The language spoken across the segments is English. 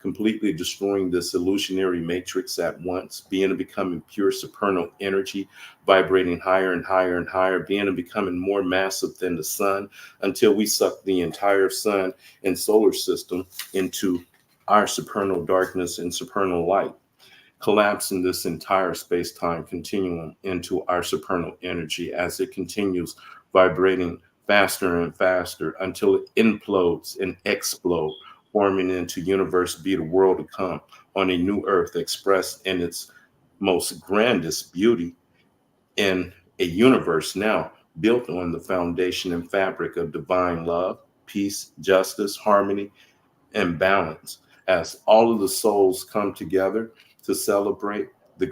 completely destroying this illusionary matrix at once, being and becoming pure supernal energy, vibrating higher and higher and higher, being and becoming more massive than the sun until we suck the entire sun and solar system into our supernal darkness and supernal light, collapsing this entire space-time continuum into our supernal energy as it continues vibrating faster and faster until it implodes and explodes, forming into universe be the world to come on a new earth expressed in its most grandest beauty in a universe now built on the foundation and fabric of divine love, peace, justice, harmony, and balance as all of the souls come together to celebrate the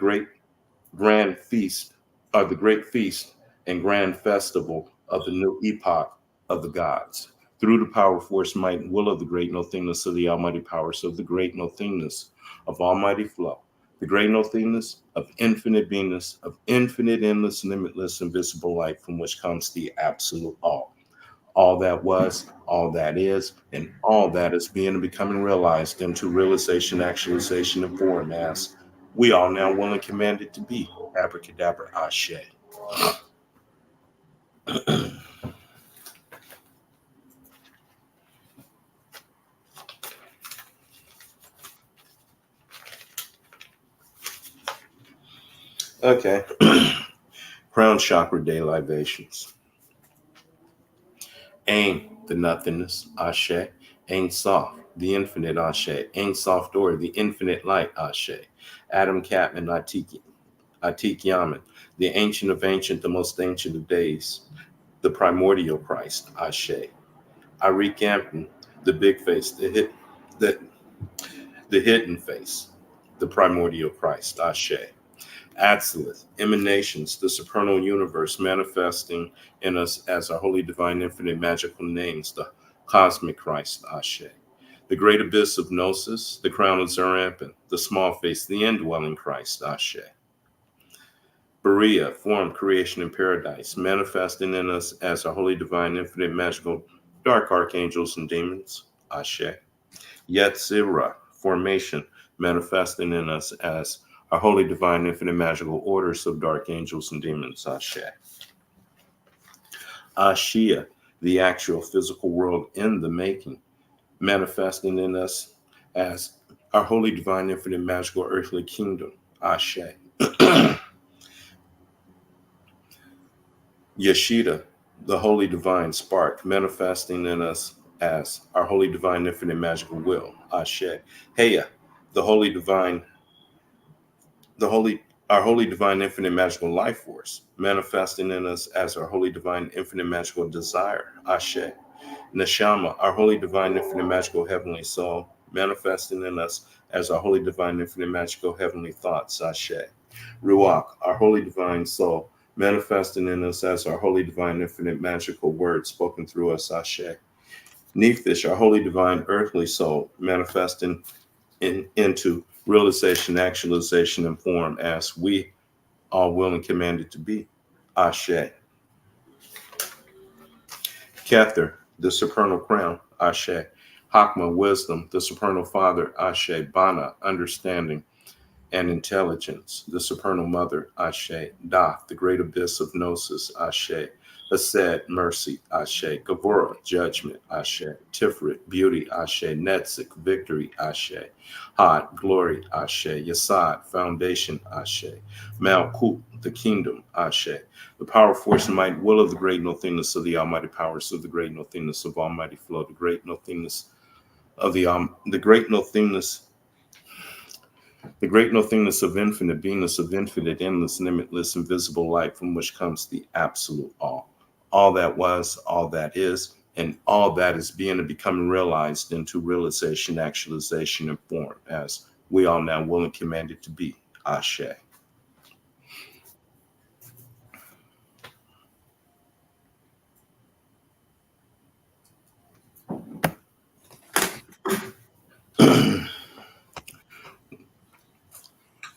grand feast, the great feast and grand festival of the new epoch of the gods. Through the power, force, might, and will of the great nothingness of the almighty powers of the great nothingness of almighty flow, the great nothingness of infinite beingness, of infinite, endless, limitless, invisible light from which comes the absolute all that was, all that is, and all that is being and becoming realized into realization, actualization, and form as we all now will and commanded to be. Abracadabra, Ashe. Okay. Crown chakra day libations. Ain, the nothingness, Ashe. Ain soft, the infinite, Ashe. Ain soft or the infinite light, Ashe. Adam Catman, Atik Yaman, the ancient of ancient, the most ancient of days, the primordial Christ, Ashe. Arik Ampton, the big face, the, the hidden face, the primordial Christ, Ashe. Absolute emanations, the supernal universe manifesting in us as our holy, divine, infinite, magical names, the cosmic Christ, Ashe. The great abyss of Gnosis, the crown of Zerampin, the small face, the indwelling Christ, Ashe. Berea, form, creation, and paradise, manifesting in us as our holy, divine, infinite, magical, dark archangels and demons, Ashe. Yetzirah, formation, manifesting in us as our holy, divine, infinite, magical orders of dark angels and demons, Ashe. Ashia, the actual physical world in the making, manifesting in us as our holy, divine, infinite, magical, earthly kingdom, Ashe. Yeshida, the holy divine spark, manifesting in us as our holy divine infinite magical will, Ashe. Heya, the holy divine, the holy our holy divine infinite magical life force, manifesting in us as our holy divine infinite magical desire, Ashe. Neshama, our holy divine infinite magical heavenly soul, manifesting in us as our holy divine infinite magical heavenly thoughts, Ashe. Ruach, our holy divine soul, manifesting in us as our holy divine infinite magical word spoken through us, Ashe. Nephish, our holy divine earthly soul, manifesting into realization, actualization, and form as we are will and commanded to be, Ashe. Kether, the supernal crown, Ashe. Hakma, wisdom, the supernal father, Ashe. Bana, understanding and intelligence, the supernal mother, Ashe. Dath, the great abyss of gnosis, Ashe. Ased, mercy, Ashe. Gavura, judgment, Ashe. Tiferet, beauty, Ashe. Netzik, victory, Ashe. Had, glory, Ashe. Yasad, foundation, Ashe. Malkut, the kingdom, Ashe. The power, force, and might, will of the great nothingness of the almighty powers of the great nothingness of almighty flow, the great nothingness of the great nothingness, the great nothingness of infinite beingness, of infinite, endless, limitless, invisible light from which comes the absolute all. All that was, all that is, and all that is being and becoming realized into realization, actualization, and form as we all now will and commanded to be. Ashe.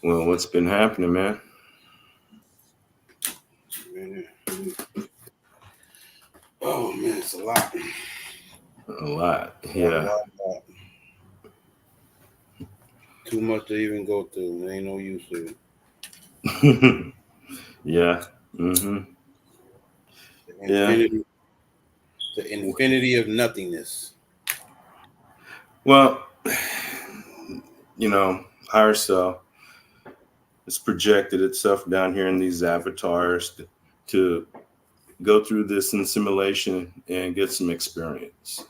Well, what's been happening, man? Man. Oh man, it's a lot. A lot. A Yeah. lot, lot. too much to even go through. There ain't no use to it. Yeah. Hmm. The Yeah. infinity, the infinity of nothingness. Well, higher self has projected itself down here in these avatars to go through this in simulation and get some experience.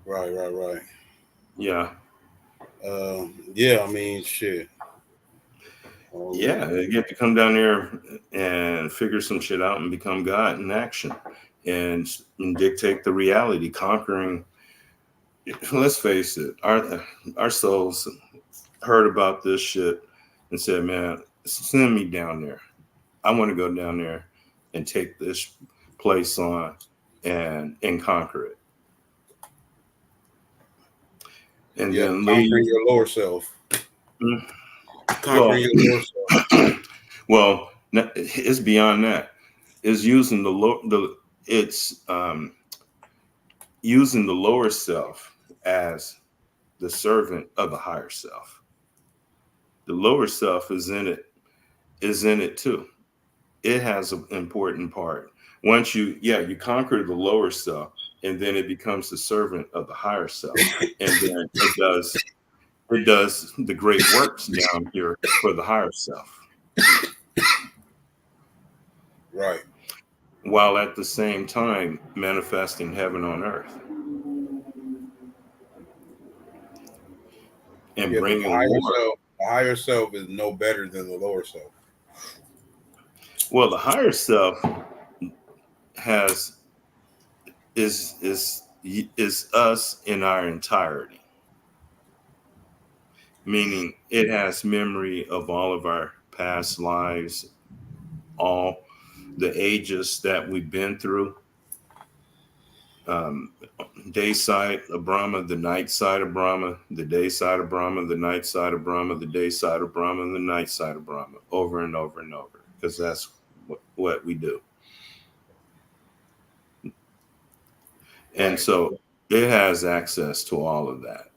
Right. Yeah. Yeah. I mean, shit. Yeah. They get to come down there and figure some shit out and become God in action and dictate the reality, conquering. Let's face it, our souls heard about this shit and said, man, send me down there. I want to go down there and take this place on and conquer it. And Yep. then Conquering leave. your lower self. Conquering Well, your lower self. well, it's beyond that. It's using it's using the lower self as the servant of the higher self. The lower self is in it too. It has an important part. Once you conquer the lower self, and then it becomes the servant of the higher self, and then it does the great works down here for the higher self, Right. while at the same time manifesting heaven on earth and Yeah, but bringing war. the higher self is no better than the lower self. Well, the higher self has is us in our entirety, meaning it has memory of all of our past lives, all the ages that we've been through. Um, Day side of Brahma, the night side of Brahma, the day side of Brahma, the night side of Brahma, the day side of Brahma, and the night side of Brahma, over and over and over, because that's what we do. And Right. so it has access to all of that.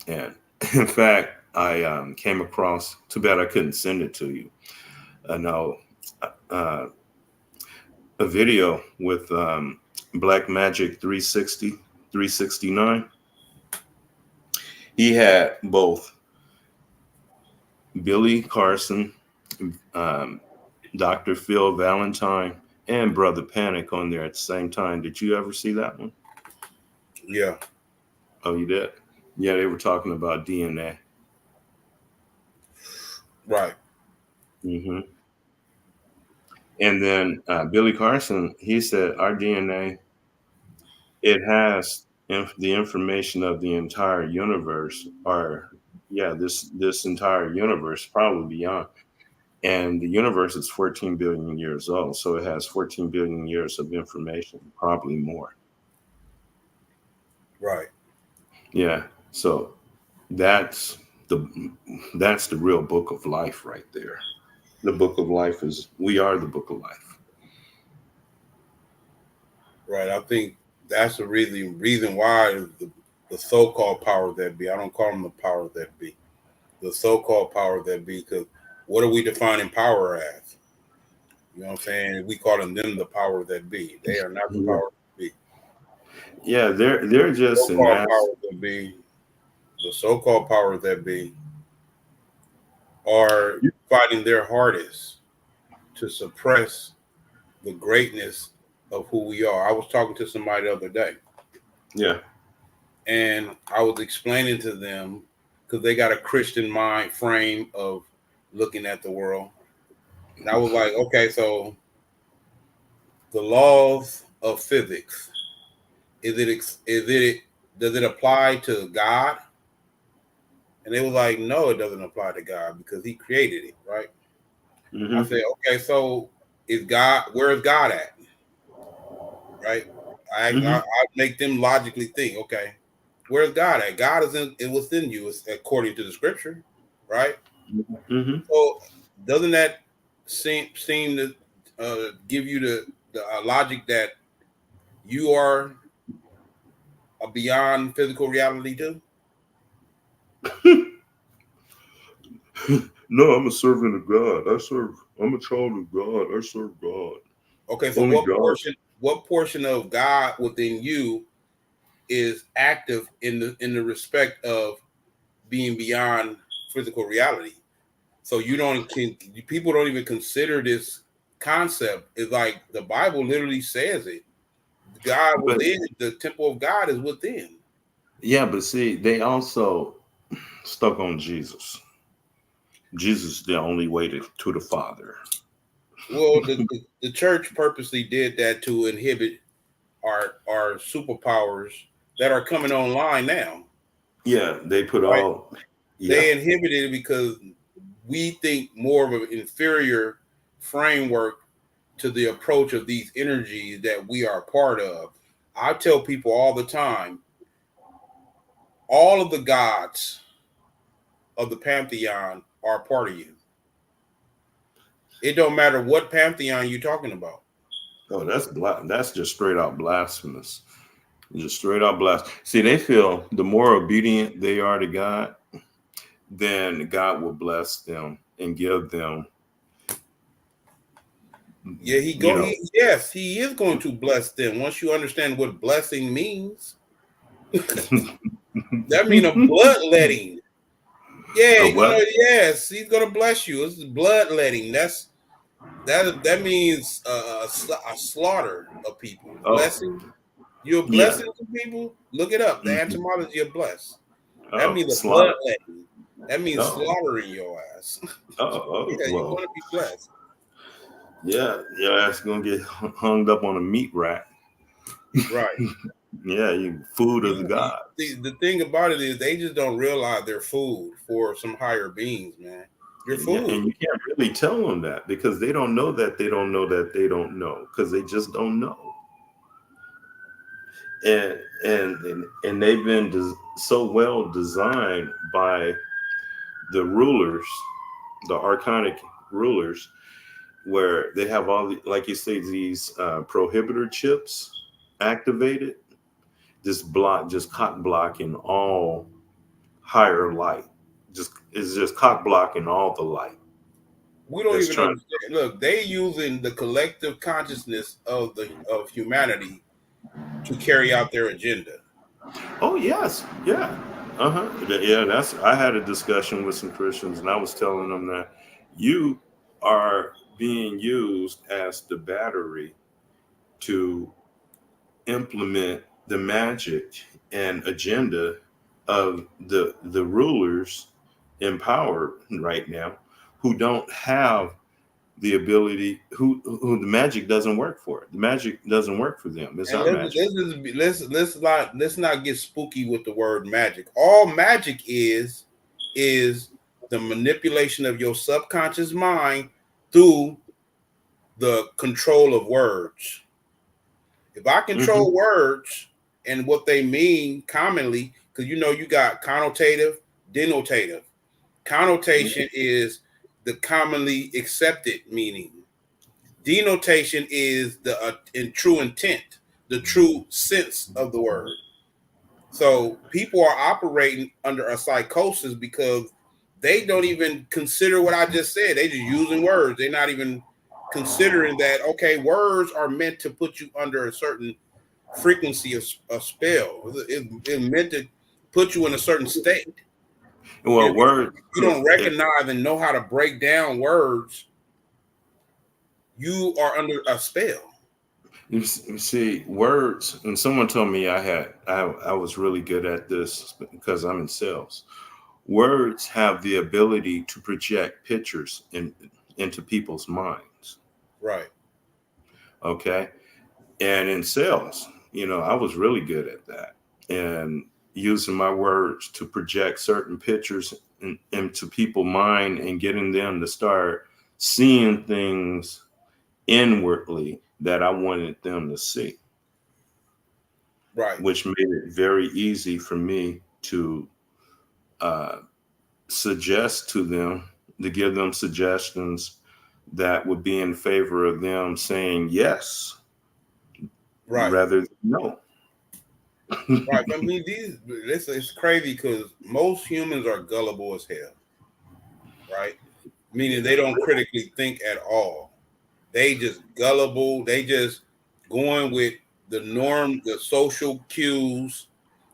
And in fact, I came across, too bad I couldn't send it to you. No, uh, a video with Black Magic 369. He had both Billy Carson, um, Dr. Phil Valentine, and Brother Panic on there at the same time. Did you ever see that one? Yeah. Oh, you did? Yeah, they were talking about DNA. Right. Hmm. And then Billy Carson, he said, our DNA, it has the information of the entire universe, or yeah, this entire universe, probably beyond. And the universe is 14 billion years old, so it has 14 billion years of information, probably more. Right. Yeah, so that's the that's the real book of life right there. The book of life is we are the book of life. Right. I think that's the reason why the so-called power that be. I don't call them the power that be. The so-called power that be, because what are we defining power as? You know what I'm saying? We calling them the power that be. They are not the Yeah, power that be. yeah, they're just an So-called mass. power that be. The so-called power that be are fighting their hardest to suppress the greatness of who we are. I was talking to somebody the other day, Yeah. and I was explaining to them because they got a Christian mind frame of looking at the world. And I was like, okay, so the laws of physics, does it apply to God? And they was like, no, it doesn't apply to God because he created it, right? I Hmm. said, okay, so where is God at? Right? Hmm. I make them logically think, okay, where's God at? God is within you, according to the scripture, right? Hmm. So doesn't that seem to give you the logic that you are a beyond physical reality too? No, I'm a servant of God. I'm a child of God. I serve God. Okay, so Only God. what portion of God within you is active in the respect of being beyond physical reality? So you don't can people don't even consider this concept. It's like the Bible literally says it. God But within, the temple of God is within. yeah, but see, they also stuck on Jesus. Jesus is the only way to the Father. Well, the church purposely did that to inhibit our superpowers that are coming online now, Yeah, they put right? all. Yeah, They inhibited it because we think more of an inferior framework to the approach of these energies that we are part of. I tell people all the time, all of the gods of the pantheon are a part of you. It don't matter what pantheon you're talking about. oh, that's just straight out blasphemous. Just straight out blast. See, they feel the more obedient they are to God, then God will bless them and give them, Yeah, you know. he is going to bless them. Once you understand what blessing means, that means a bloodletting. Yeah, What? yes, he's gonna bless you. It's bloodletting. That means a slaughter of people. Oh, Blessing. You're a yeah. blessing to people. Look it up. The Mhm. etymology of bless. That Oh, means a slaughter. bloodletting. That means Oh, slaughtering your ass. Yeah, you're well, gonna be blessed. yeah, your ass gonna get hung up on a meat rack. Right. Yeah, you food of the gods. The thing about it is they just don't realize they're food for some higher beings, man. You're Yeah, food. and you can't really tell them that because they don't know that they don't know that they don't know because they just don't know. And they've been so well designed by the rulers, the archonic rulers, where they have all the, like you say, these prohibitor chips activated, just cock blocking all higher light. Just it's just cock blocking all the light We don't that's even trying. understand. Look, they using the collective consciousness of humanity to carry out their agenda. Oh yes, yeah, yeah. That's I had a discussion with some Christians, and I was telling them that you are being used as the battery to implement the magic and agenda of the rulers in power right now, who don't have the ability, who the magic doesn't work for. The magic doesn't work for them. It's And our magic. let's not get spooky with the word magic. All magic is the manipulation of your subconscious mind through the control of words. If I Hmm. control words and what they mean commonly, because you got connotative, denotative. Connotation is the commonly accepted meaning. Denotation is the in true intent, the true sense of the word. So people are operating under a psychosis because they don't even consider what I just said. They just using words. They're not even considering that okay, words are meant to put you under a certain frequency of spell. It's meant to put you in a certain state. And Well, if word. you don't recognize and know how to break down words, you are under a spell. You see, words, and someone told me I was really good at this because I'm in sales. Words have the ability to project pictures into people's minds. Right. Okay. And in sales, I was really good at that. And using my words to project certain pictures into people's mind and getting them to start seeing things inwardly that I wanted them to see, Right. which made it very easy for me to uh, suggest to them, to give them suggestions that would be in favor of them saying yes Right. rather than no. Right. I mean, it's crazy because most humans are gullible as hell, right? Meaning they don't critically think at all. They just gullible. They just going with the norm, the social cues,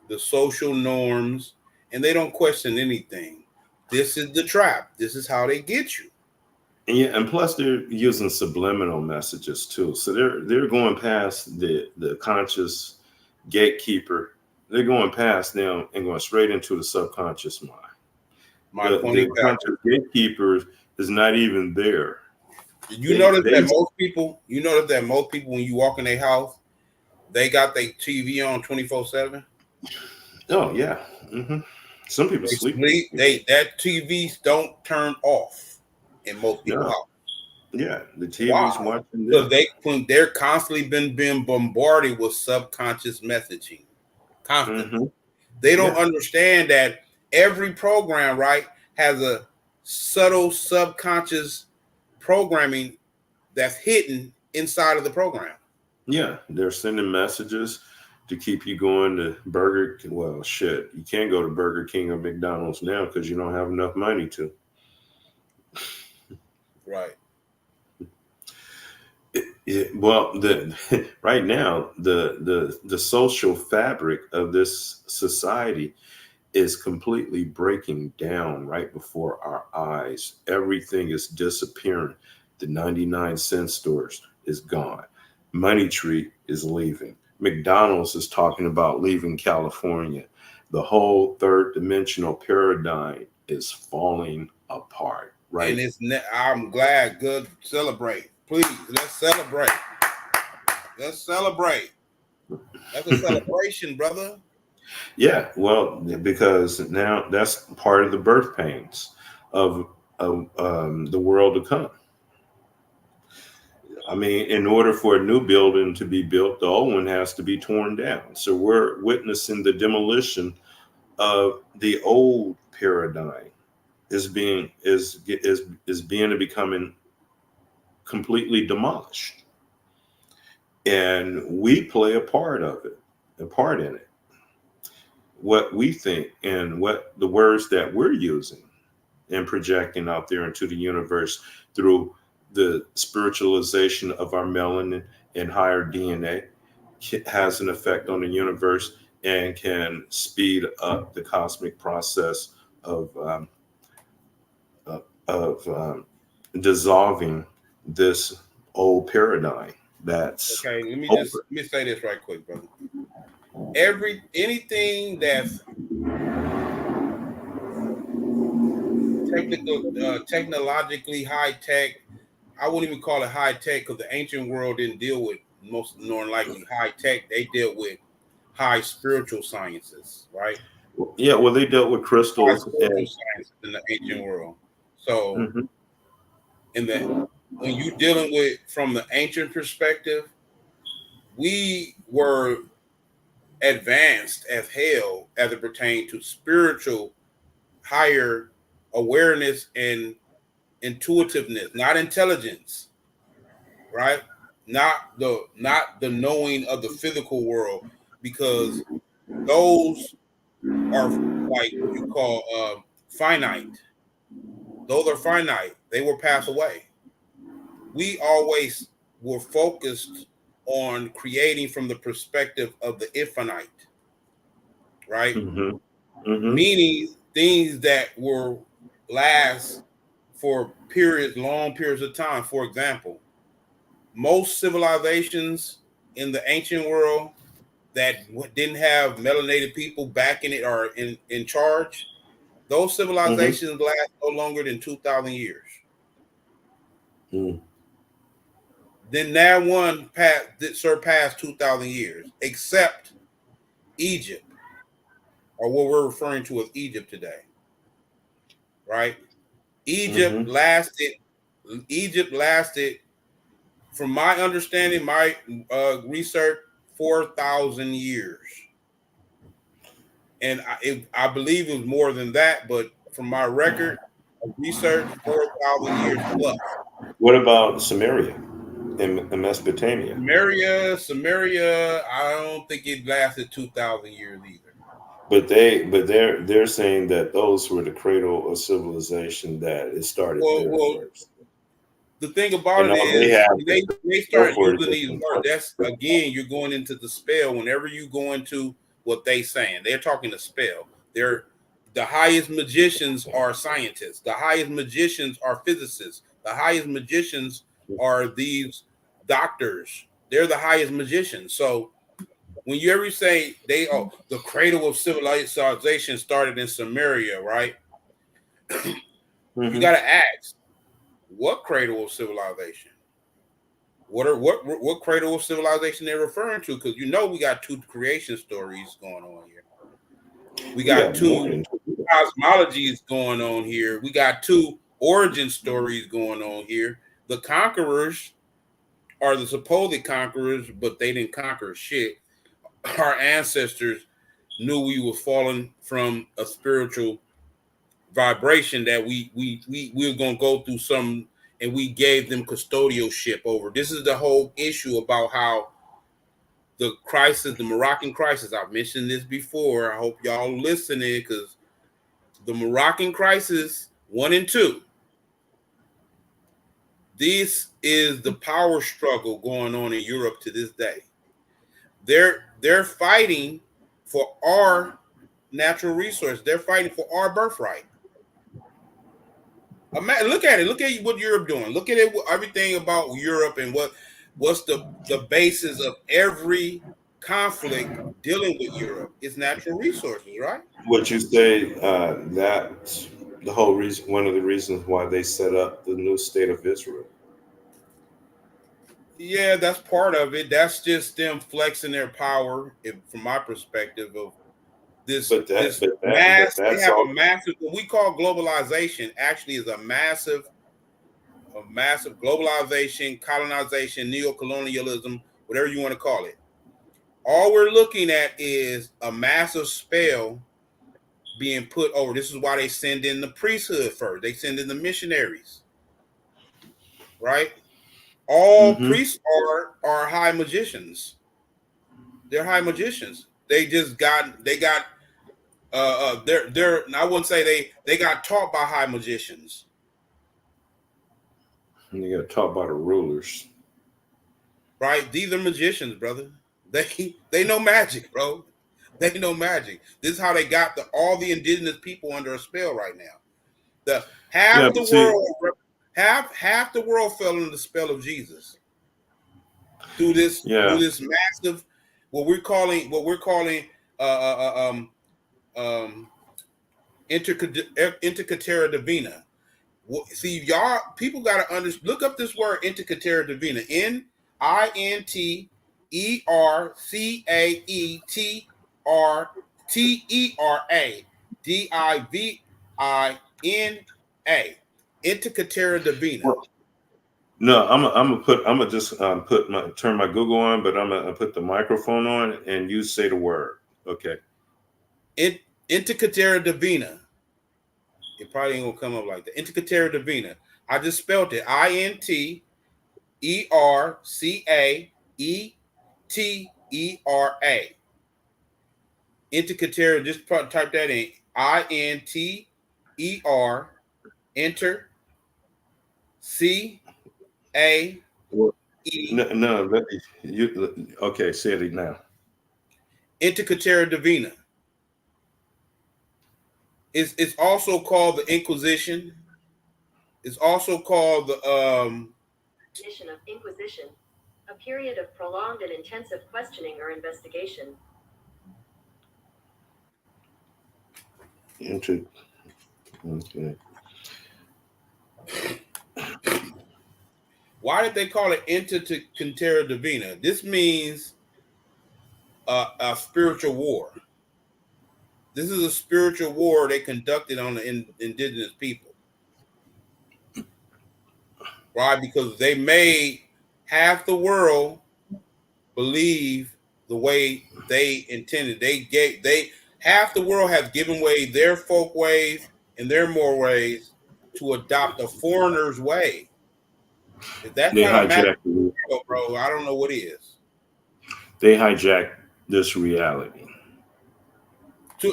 the social norms, and they don't question anything. This is the trap. This is how they get you. Yeah, and plus they're using subliminal messages too. So they're going past the conscious gatekeeper. They're going past them and going straight into the subconscious mind. My point The exactly. conscious gatekeeper is not even there. You They notice they that most people, when you walk in their house, they got their TV on 24/7. oh yeah. Hmm. Some people They sleep. sleep. That TVs don't turn off in most people's No, house. yeah, the TV's Why? watching Because them. they're constantly been being bombarded with subconscious messaging. Constantly. Hmm. They don't Yeah, understand that every program, right, has a subtle subconscious programming that's hidden inside of the program. yeah, they're sending messages to keep you going to Burger. Well, shit, you can't go to Burger King or McDonald's now because you don't have enough money to. Right. Well, the right now the social fabric of this society is completely breaking down right before our eyes. Everything is disappearing. The 99-cent stores is gone. Money Tree is leaving. McDonald's is talking about leaving California. The whole third dimensional paradigm is falling apart. And Right. I'm glad. Good. Celebrate. Please. Let's celebrate. Let's celebrate. That's a celebration, brother. Yeah, well, because now that's part of the birth pains of the world to come. I mean, in order for a new building to be built, the old one has to be torn down. So we're witnessing the demolition of the old paradigm is being and becoming completely demolished, and we play a part in it. What we think and what the words that we're using and projecting out there into the universe through the spiritualization of our melanin and higher DNA has an effect on the universe and can speed up the cosmic process of dissolving this old paradigm that's Okay, over. let me say this right quick, brother. Anything that's technologically high tech, I wouldn't even call it high tech because the ancient world didn't deal with most more than likely high tech. They dealt with high spiritual sciences, right? Yeah, well, they dealt with High crystals spiritual and sciences in the ancient world. So mhm, in the when you dealing with from the ancient perspective, we were advanced as hell as it pertained to spiritual higher awareness and intuitiveness, not intelligence, right? Not the knowing of the physical world, because those are like what you call finite. Those are finite. They will pass away. We always were focused on creating from the perspective of the infinite, right? mhm, mhm, Meaning things that will last for long periods of time. For example, most civilizations in the ancient world that didn't have melanated people back in it or in charge, those mhm, civilizations last no longer than 2,000 years. mhm, Then that one surpassed 2,000 years, except Egypt, or what we're referring to as Egypt today, right? Egypt mhm, lasted. Egypt lasted, from my understanding, my research, 4,000 years, and I believe it was more than that, but from my record of research, 4,000 years plus. What about Samaria? in Mesopotamia. Samaria, I don't think it lasted 2,000 years either. But they're saying that those were the cradle of civilization, that it started there Well, first. the thing about And it all they is have when to they go start for it using is these some words, that's again you're going into the spell. Whenever you go into what they saying, they're talking the spell. They're the highest magicians are scientists. The highest magicians are physicists. The highest magicians are these doctors. They're the highest magicians. So when you ever say the cradle of civilization started in Samaria, right? You got Mhm. to ask, what cradle of civilization? What cradle of civilization they're referring to? Because we got two creation stories going on here. We We got got more two than cosmologies going on here. We got two origin stories going on here. The conquerors are the supposed conquerors, but they didn't conquer shit. Our ancestors knew we were falling from a spiritual vibration that we were gonna go through some, and we gave them custodialship over. This is the whole issue about how the crisis, the Moroccan crisis. I've mentioned this before. I hope y'all listening because the Moroccan crisis 1 and 2. This is the power struggle going on in Europe to this day. They're fighting for our natural resource. They're fighting for our birthright. Look at it. Look at what Europe doing. Look at it. Everything about Europe and what's the basis of every conflict dealing with Europe is natural resources, right? what you say. That's the whole reason. One of the reasons why they set up the new state of Israel. Yeah, that's part of it. That's just them flexing their power, from my perspective of this But that, this but that, but mass. They that's have all. a massive. What we call globalization actually is a massive globalization, colonization, neo-colonialism, whatever you want to call it. All we're looking at is a massive spell being put over. This is why they send in the priesthood first. They send in the missionaries, right? All Hmm. priests are high magicians. They're high magicians. They got they're I wouldn't say they got taught by high magicians, And you got to talk about the rulers. right? These are magicians, brother. They know magic, bro. They know magic. This is how they got all the indigenous people under a spell right now. The Yeah, half the but see, world half the world fell under the spell of Jesus through this yeah, massive what we're calling uh, uh, uh, um um intercatera divina. See, y'all people got to look up this word intercatera divina. Intercateradivina. Intercatera divina. well, no, I'm gonna just put my turn my Google on, but I'm gonna put the microphone on, and you say the word. Okay. In, Intercatera divina. It probably ain't gonna come up like that. Intercatera divina. I just spelled it. Intercaetera. Intercatera. Just type that in. Inter. Enter. Well, C-A-E. no, no, you okay? Say it now. Intercatera divina. It's also called the Inquisition. It's also called the Definition of inquisition: a period of prolonged and intensive questioning or investigation. Intro. Okay. Why did they call it Intercatera divina? This means a spiritual war. This is a spiritual war they conducted on the indigenous people. Why? Because they made half the world believe the way they intended. They half the world has given way their folk ways and their more ways to adopt a foreigner's way. If that's They not a magic, hijacked. bro, I don't know what is. They hijacked this reality.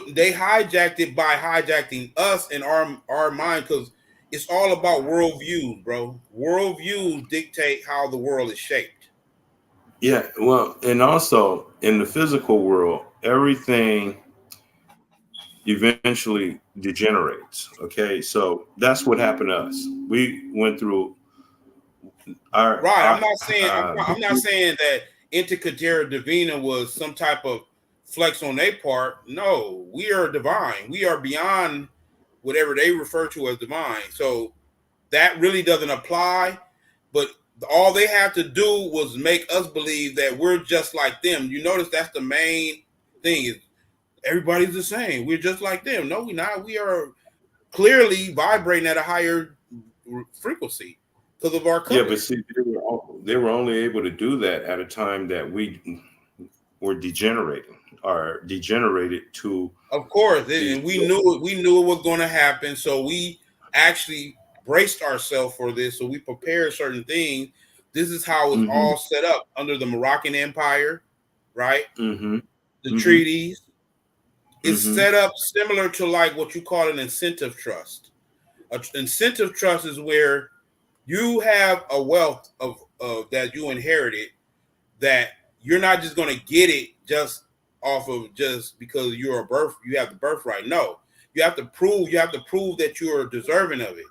They hijacked it by hijacking us and our mind, because it's all about worldviews, bro. Worldviews dictate how the world is shaped. Yeah, well, and also in the physical world, everything eventually degenerates. Okay, so that's what happened to us. We went through Right. our I'm not saying that Intercatera Divina was some type of flex on their part. No, we are divine. We are beyond whatever they refer to as divine. So that really doesn't apply. But all they have to do was make us believe that we're just like them. You notice that's the main thing, is everybody's the same. We're just like them. No, we're not. We are clearly vibrating at a higher frequency because of our yeah, color. but see, they were only able to do that at a time that we were degenerating or degenerated to Of course, the. and we knew it was going to happen. So we actually braced ourselves for this. So we prepared certain things. This is how it's Mm-hmm, all set up under the Moroccan Empire, right? mm-hmm, The mm-hmm, treaties. It's mm-hmm. set up similar to like what you call an incentive trust. An incentive trust is where you have a wealth of that you inherited, that you're not just going to get it just off of just because you have the birthright. No, you have to prove that you are deserving of it.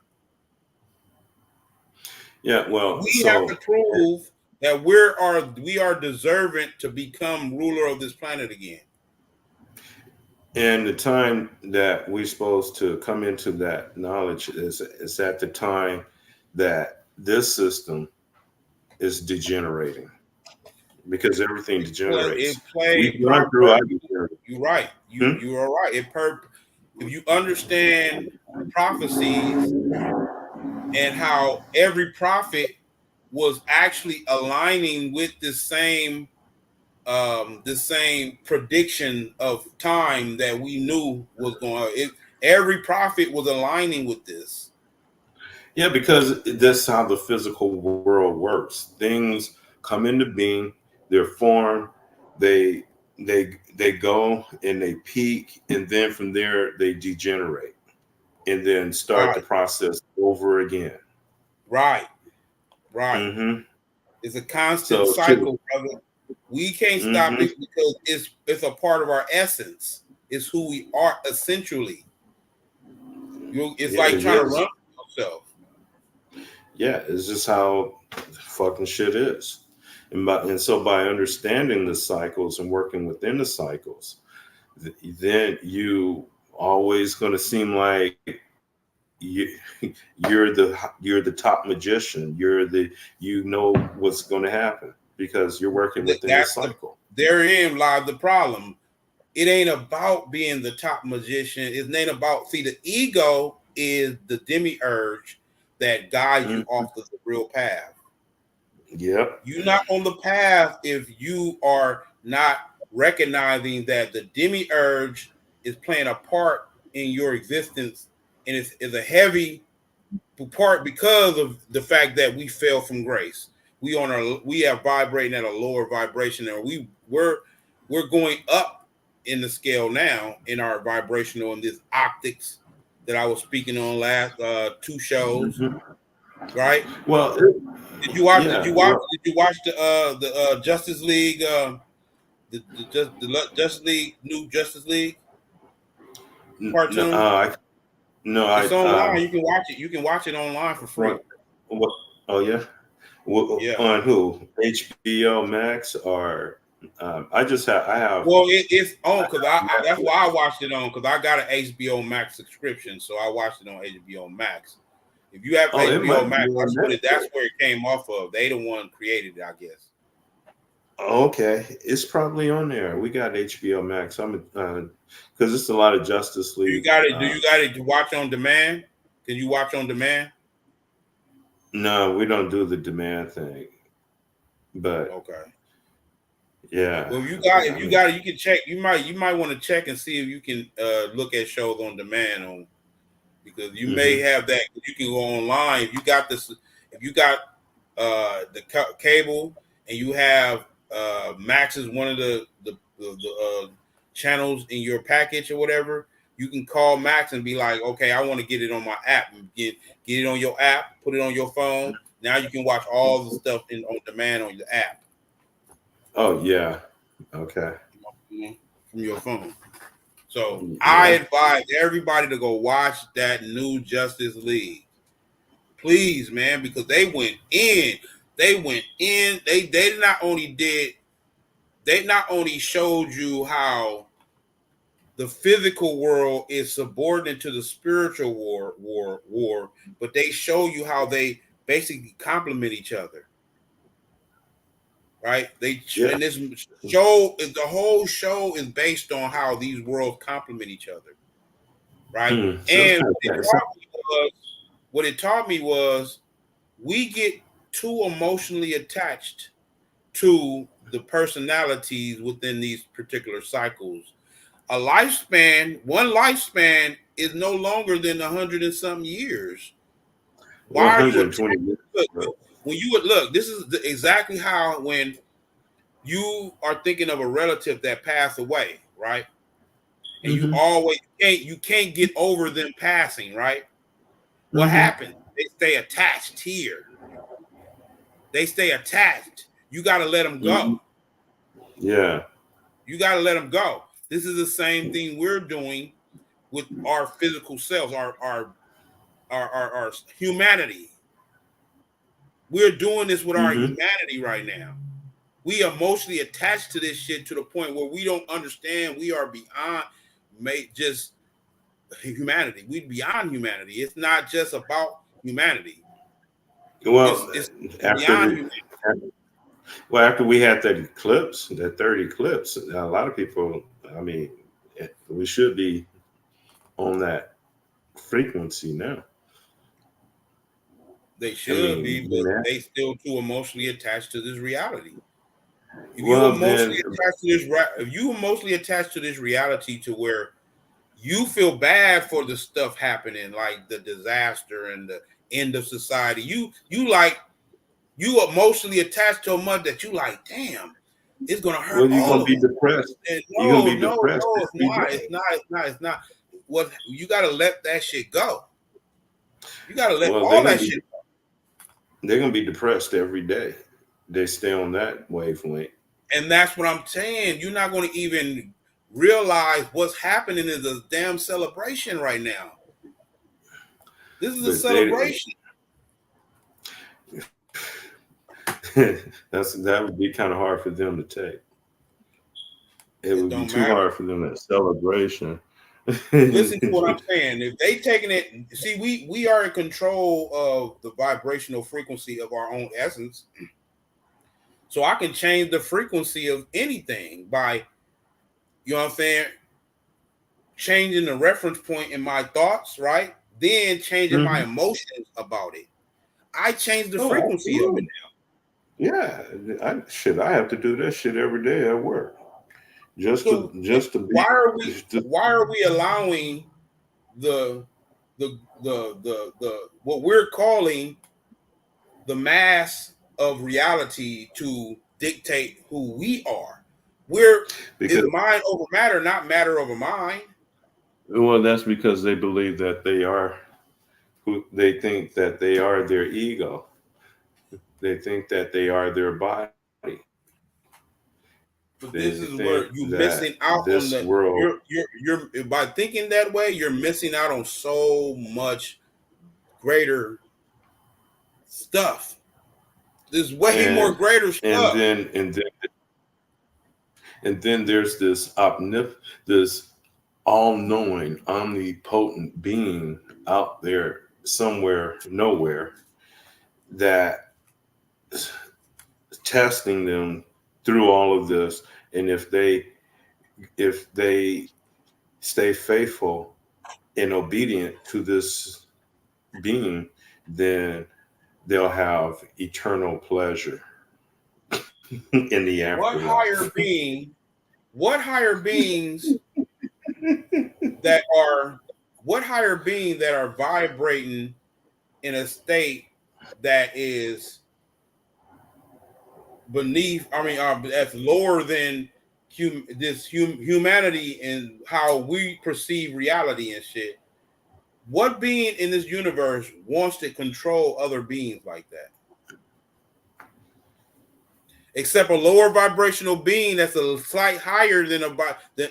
Yeah, well, We have to so prove that we are deserving to become ruler of this planet again. and the time that we're supposed to come into that knowledge is at the time that this system is degenerating because everything It degenerates. played We've gone through our degeneration. you're right. You Hmm? you are right. If you understand prophecies and how every prophet was actually aligning with the same prediction of time that we knew was going on. Every prophet was aligning with this. Yeah, because that's how the physical world works. Things come into being, they're formed, they they go and they peak, and then from there they degenerate, and then start the Right, process over again. right, right. Hmm. It's a constant So to cycle, brother. We can't stop hmm it because it's a part of our essence. It's who we are essentially. It's yeah, like it trying to is. run yourself. Yeah, it's just how fucking shit is. And so by understanding the cycles and working within the cycles, then you always going to seem like you, you're the top magician. You know what's going to happen because you're working within the That's the cycle. Therein lies the problem. It ain't about being the top magician. It ain't about, see, the ego is the demiurge that guides you Mhm. off the real path. Yep. You're not on the path if you are not recognizing that the demiurge is playing a part in your existence, and it's a heavy part because of the fact that we fell from grace. We are vibrating at a lower vibration, and we're going up in the scale now in our vibrational and this optics that I was speaking on last two shows, Mhm. right? Well, Did you watch? Did yeah. you watch? Well, Did you watch the Justice League? The Justice League, new Justice League no, cartoon? no, It's online. You can watch it. You can watch it online for free. what, what, oh yeah. Yeah. On who? HBO Max or I have Well, it's on because that's Netflix. why I watched it on, because I got an HBO Max subscription, so I watched it on HBO Max. If you have Oh, it HBO might be Max, on that's Netflix. where it came off of. They the one created it, I guess. Okay, it's probably on there. We got HBO Max. I'm because it's a lot of Justice Do you League. got it? Do you got it to watch on demand? Can you watch on demand? No, we don't do the demand thing. But Okay. yeah, Well, if I you mean, got it, you can check. You might want to check and see if you can look at shows on demand on, because you may hmm have that. You can go online if you got this. If you got cable, and you have Max is one of the channels in your package or whatever, you can call Max and be like, okay, I want to get it on my app, and get it on your app, put it on your phone. Now you can watch all the stuff on demand on the app. Oh yeah. Okay. From your phone. So I Yeah. advise everybody to go watch that new Justice League. Please, man, because they went in. They went in. They not only showed you how the physical world is subordinate to the spiritual war, but they show you how they basically complement each other. Right? Yeah. And this show, the whole show is based on how these worlds complement each other. Right? And what it taught me was we get too emotionally attached to the personalities within these particular cycles. One lifespan is no longer than 100 and some years. Why are you 120 years. when you would look? This is exactly how when you are thinking of a relative that passed away, right? And you always can't get over them passing, right? What happens? They stay attached here. They stay attached. You got to let them go. Yeah. You got to let them go. This is the same thing we're doing with our physical selves, our humanity. We're doing this with our humanity right now. We emotionally attached to this shit to the point where we don't understand we are beyond just humanity. We beyond humanity. It's not just about humanity. Well, It's after beyond we, humanity. well, after we had that eclipse, that third eclipse, a lot of people, I mean, we should be on that frequency now. They should be, but they still too emotionally attached to this reality. If you emotionally attached to this reality to where you feel bad for the stuff happening, like the disaster and the end of society, you emotionally attached so much that you like, damn, it's gonna hurt Well, you're all gonna of be them. depressed. And You're gonna be no, depressed it's not. It's not. What you gotta let that shit go. You gotta let all that shit go. They're gonna be depressed every day. They stay on that wavelength. And that's what I'm saying. You're not gonna even realize what's happening is a damn celebration right now. This is a celebration. That would be kind of hard for them to take. It would be too hard for them at celebration. Listen to what I'm saying. If they taking it, see, we are in control of the vibrational frequency of our own essence. So I can change the frequency of anything by, you know what I'm saying, changing the reference point in my thoughts, right? Then changing my emotions about it. I change the frequency of it now. Yeah, I have to do that shit every day at work. To be. Why are we allowing the what we're calling the mass of reality to dictate who we are? It's mind over matter, not matter over mind. Well, that's because they believe that they are who they think that they are their ego. They think that they are their body. But this is where you're missing out on you're by thinking that way, you're missing out on so much greater stuff. There's way more greater stuff. And then there's this all-knowing, omnipotent being out there somewhere, nowhere, that testing them through all of this. And if they stay faithful and obedient to this being, then they'll have eternal pleasure in the afterlife. What higher beings that are vibrating in a state that is beneath. I mean, that's lower than humanity and how we perceive reality and shit. What being in this universe wants to control other beings like that? Except a lower vibrational being that's a slight higher than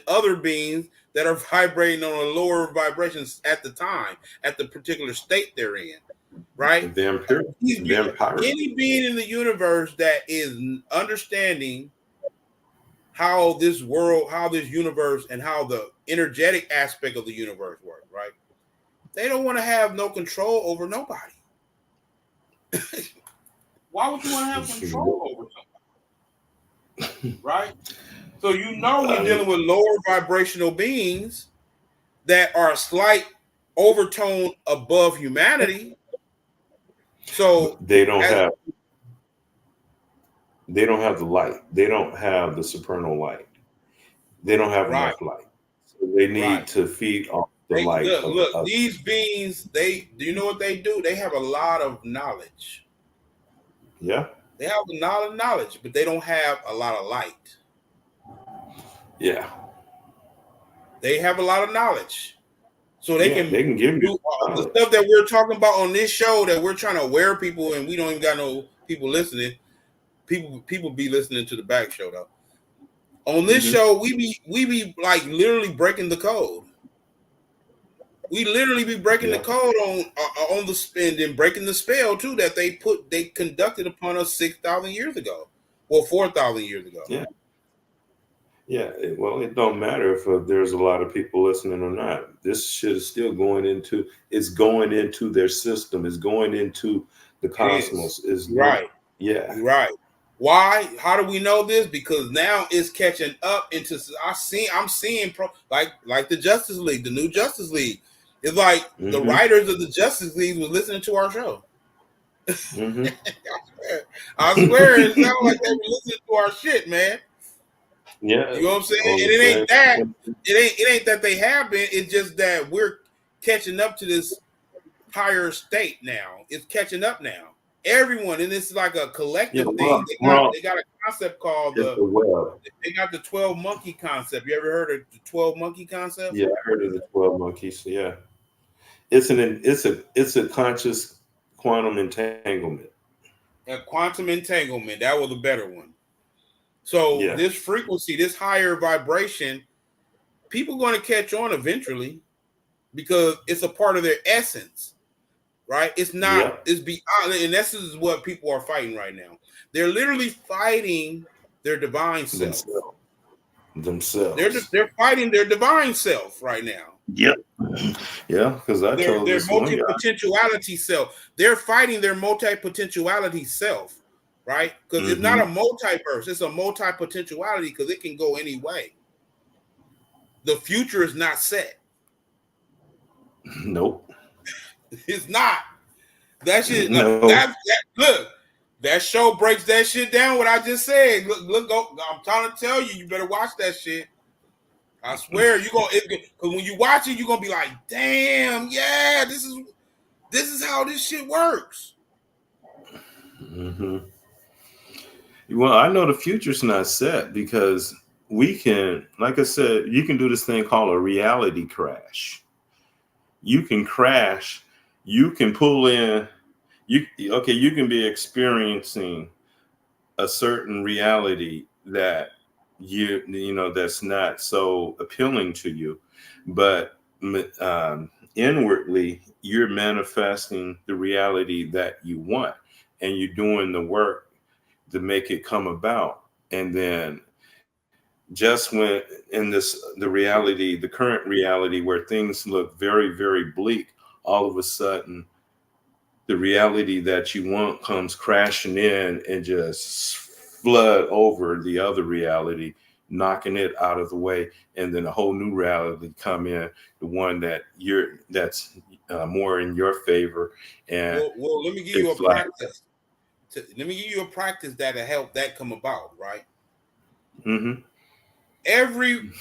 other beings that are vibrating on a lower vibrations at the time, at the particular state they're in, right? Any being in the universe that is understanding how this world, how this universe, and how the energetic aspect of the universe works, right? They don't want to have no control over nobody. Why would you want to have control over somebody? Right? So we're dealing with lower vibrational beings that are a slight overtone above humanity. So they don't have the light. They don't have the supernal light. They don't have enough light. So they need to feed off the light of look, these beings, do you know what they do? They have a lot of knowledge. Yeah. They have a lot of knowledge, but they don't have a lot of light. Yeah. They have a lot of knowledge. So they can give you the stuff that we're talking about on this show that we're trying to aware people, and we don't even got no people listening. People be listening to the back show though. On this show, we be like literally breaking the code. We literally be breaking the code on the spin and breaking the spell too that they conducted upon us 6,000 years ago, well 4,000 years ago. Yeah. Yeah, well, it don't matter if there's a lot of people listening or not. This shit is still going into their system. It's going into the cosmos. Is right. Yeah. Right. Why? How do we know this? Because now it's catching up into. I'm seeing like the Justice League, the new Justice League. It's like the writers of the Justice League was listening to our show. I swear, it sounds like they were listening to our shit, man. Yeah, you know what I'm saying. And it ain't that. It ain't that they have been. It's just that we're catching up to this higher state now. It's catching up now. Everyone, and this is like a collective thing. They got a concept called they got the 12 monkey concept. You ever heard of the 12 monkey concept? Yeah, I heard of the 12 monkeys. Yeah, it's a conscious quantum entanglement. A quantum entanglement. That was a better one. So this frequency, this higher vibration, people are going to catch on eventually because it's a part of their essence. Right? It's not, it's beyond, and this is what people are fighting right now. They're literally fighting their divine self. Themselves. They're fighting their divine self right now. Yep. Yeah, because I told their multi-potentiality self. They're fighting their multi-potentiality self, right? Because it's not a multiverse, it's a multi-potentiality because it can go any way. The future is not set. Nope. It's not. That shit. Look, that show breaks that shit down. What I just said. Look. I'm trying to tell you. You better watch that shit. I swear you gonna. Because when you watch it, you're gonna be like, "Damn, yeah, this is how this shit works." Well, I know the future's not set because we can, like I said, you can do this thing called a reality crash. You can crash. You can pull in. You can be experiencing a certain reality that you know that's not so appealing to you, but inwardly you're manifesting the reality that you want, and you're doing the work to make it come about. And then just when the current reality where things look very, very bleak, all of a sudden the reality that you want comes crashing in and just flood over the other reality, knocking it out of the way, and then a whole new reality come in, the one that's more in your favor. And well, let me give you a practice. Let me give you a practice that'll help that come about, right? Everything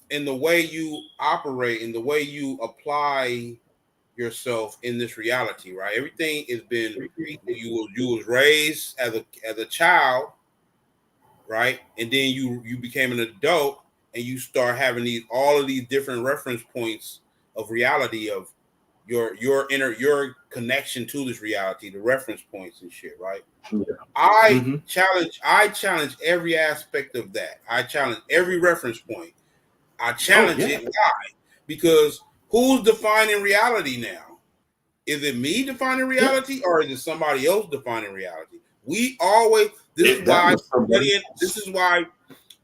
in the way you operate, in the way you apply yourself in this reality, right? Everything has been you was raised as a child, right? And then you became an adult and you start having all of these different reference points of reality of your connection to this reality, the reference points and shit, right? Yeah. I Mm-hmm. challenge every aspect of that. I challenge every reference point. I Oh challenge yeah. it. Why? Because who's defining reality now? Is it me defining Yeah. reality or is it somebody else defining reality? We always this is That why was somebody studying else.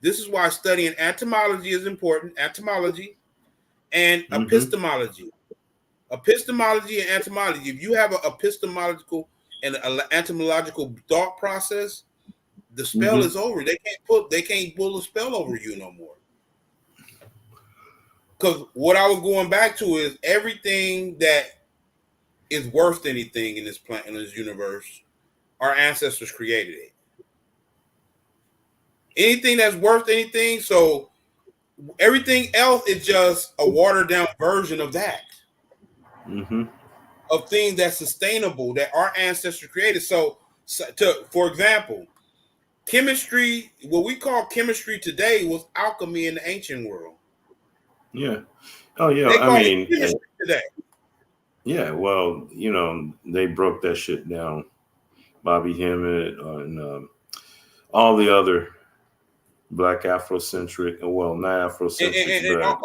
this is why studying entomology is important. Entomology and Mm-hmm. epistemology. Epistemology and entomology. If you have an epistemological and an entomological thought process, the spell Mm-hmm. is over. They can't pull the spell over you no more. Because what I was going back to is everything that is worth anything in this planet, in this universe, our ancestors created it. Anything that's worth anything, so everything else is just a watered down version of that. Mm-hmm. Of things that's sustainable that our ancestors created. For example, chemistry, what we call chemistry today was alchemy in the ancient world. Yeah. Oh yeah. They I call it mean, chemistry today. yeah. Well, they broke that shit down. Bobby Hemmett and all the other black Afrocentric, well, not Afrocentric, And but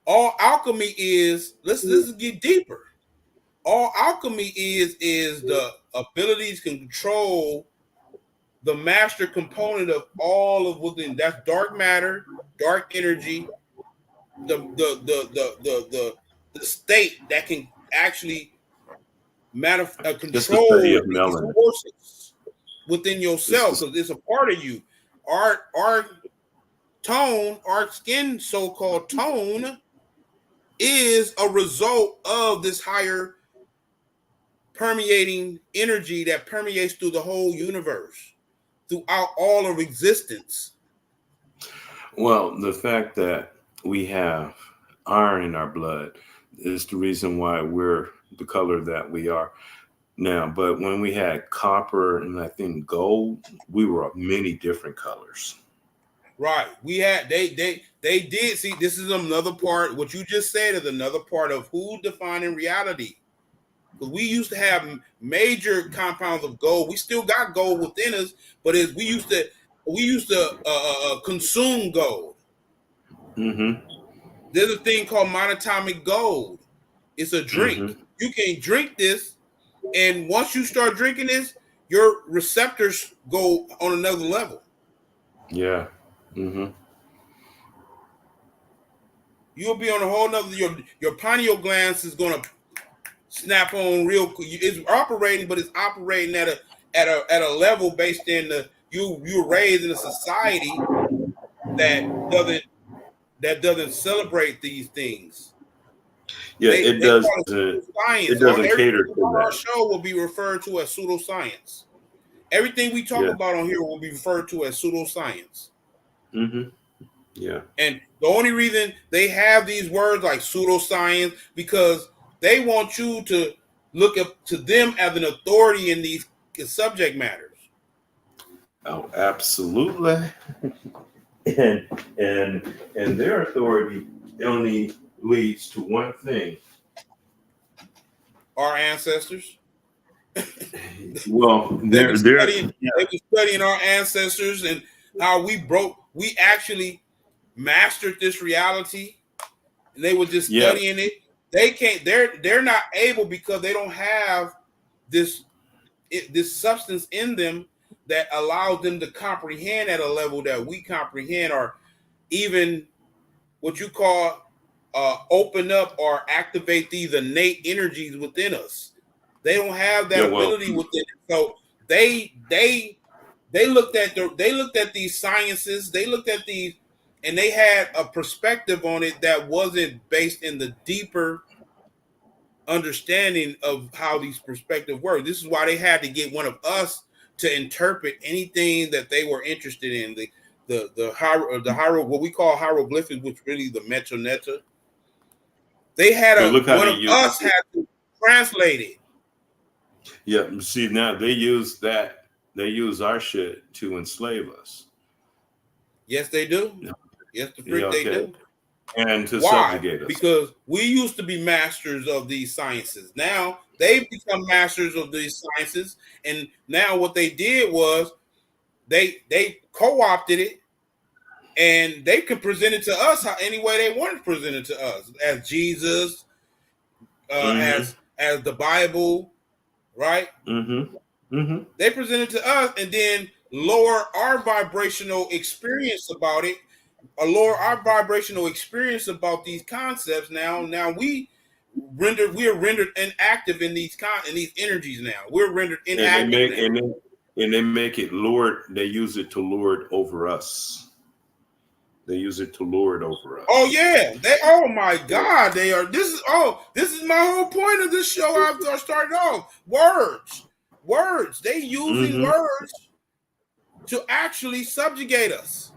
all alchemy is let's get deeper. All alchemy is the ability to control the master component of all of within. That's dark matter, dark energy, the state that can actually it's the study control of these melanin. forces within It's yourself the because it's a part of you. Our tone, our skin so-called tone, is a result of this higher permeating energy that permeates through the whole universe, throughout all of existence. well, the fact that we have iron in our blood is the reason why we're the color that we are now. But when we had copper and I think gold, we were of many different colors. Right. We had they did see this is another part. What you just said is another part of who defining reality. Because we used to have major compounds of gold. We still got gold within us, but we used to consume gold. Mm-hmm. There's a thing called monatomic gold. It's a drink. Mm-hmm. You can drink this, and once you start drinking this, your receptors go on another level. Yeah. Mm-hmm. You'll be on a whole nother. Your pineal glands is gonna snap on real quick. It's operating, but it's operating at a level based in you're raised in a society that doesn't celebrate these things. Yeah, They call it it pseudoscience. Or doesn't cater everything to on our that. show will be referred to as pseudoscience. Everything we talk Yeah. about on here will be referred to as pseudoscience. Mm-hmm. Yeah. And the only reason they have these words like pseudoscience because they want you to look up to them as an authority in these subject matters. Oh, absolutely. And and their authority only leads to one thing. Our ancestors, Well, they were they're studying, yeah, our ancestors and how we actually mastered this reality. And they were just yeah. studying it. They can't. They're not able because they don't have this this substance in them that allows them to comprehend at a level that we comprehend, or even what you call open up or activate these innate energies within us. They don't have that Yeah, well, ability within. So they looked at these sciences. They looked at these, and they had a perspective on it that wasn't based in the deeper understanding of how these perspectives work. This is why they had to get one of us to interpret anything that they were interested in. The what we call hieroglyphics, which really the Metroneta. They had But look how one they of use us had to translate it. Yeah, see now they use that. They use our shit to enslave us. Yes, they do. Yeah, Yes, the yeah, freak they okay, do. and to Why? subjugate us. Because we used to be masters of these sciences. Now they've become masters of these sciences, and now what they did was they co-opted it, and they can present it to us how any way they want to present it to us, as Jesus, Mm-hmm. as the Bible, right? Mm-hmm. Mm-hmm. They present it to us, and then lower our vibrational experience about it, or lower our vibrational experience about these concepts. Now we are rendered inactive in these energies. Now we're rendered And they inactive make now. and they make it lord. They use it to lord over us. They use it to lord over Oh us. yeah, they. Oh my Yeah. God, they are. This is my whole point of this show. After I started off, words. They using Mm-hmm. words to actually subjugate us.